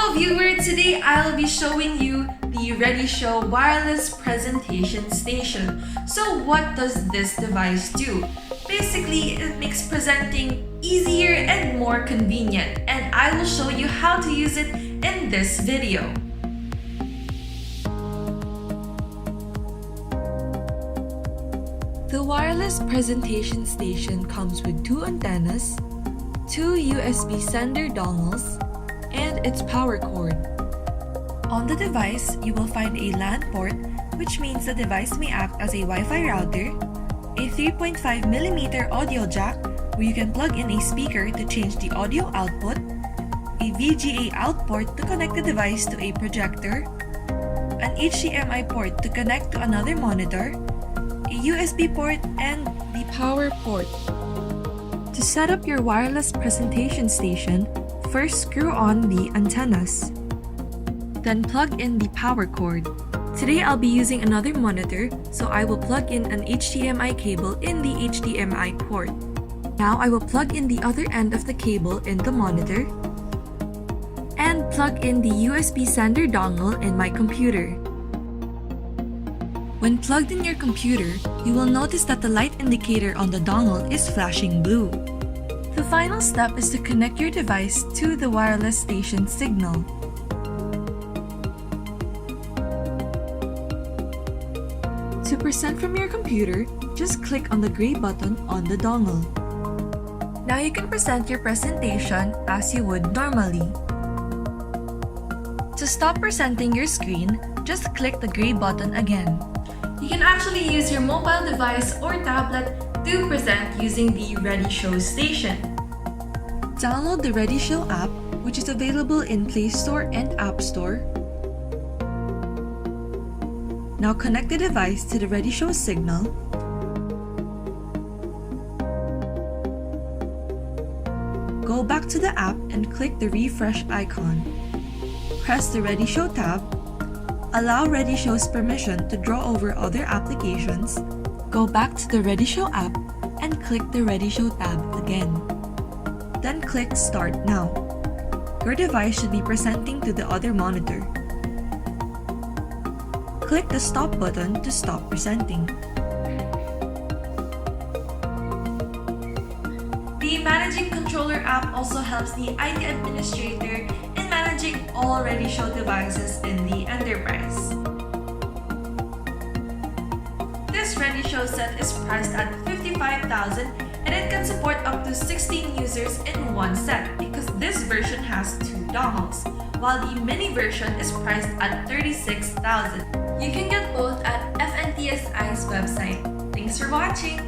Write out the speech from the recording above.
Hello viewer! Today I'll be showing you the RediShow wireless presentation station. So what does this device do? Basically, it makes presenting easier and more convenient, and I will show you how to use it in this video. The wireless presentation station comes with two antennas, two USB sender dongles, and its power cord. On the device, you will find a LAN port, which means the device may act as a Wi-Fi router, a 3.5mm audio jack where you can plug in a speaker to change the audio output, a VGA out port to connect the device to a projector, an HDMI port to connect to another monitor, a USB port, and the power port. To set up your wireless presentation station, first screw on the antennas. Then plug in the power cord. Today I'll be using another monitor, so I will plug in an HDMI cable in the HDMI port. Now I will plug in the other end of the cable in the monitor and plug in the USB sender dongle in my computer. When plugged in your computer, you will notice that the light indicator on the dongle is flashing blue. The final step is to connect your device to the wireless station signal. To present from your computer, just click on the gray button on the dongle. Now you can present your presentation as you would normally. To stop presenting your screen, just click the gray button again. You can actually use your mobile device or tablet to present using the RediShow station. Download the RediShow app, which is available in Play Store and App Store. Now connect the device to the RediShow signal. Go back to the app and click the refresh icon. Press the RediShow tab. Allow RediShow's permission to draw over other applications. Go back to the RediShow app and click the RediShow tab again. Then click Start Now. Your device should be presenting to the other monitor. Click the Stop button to stop presenting. The Managing Controller app also helps the IT administrator in managing all RediShow devices in the enterprise. This RediShow set is priced at $55,000 and it can support up to 16 users in one set because this version has two dongles, while the mini version is priced at $36,000. You can get both at FNTSI's website. Thanks for watching!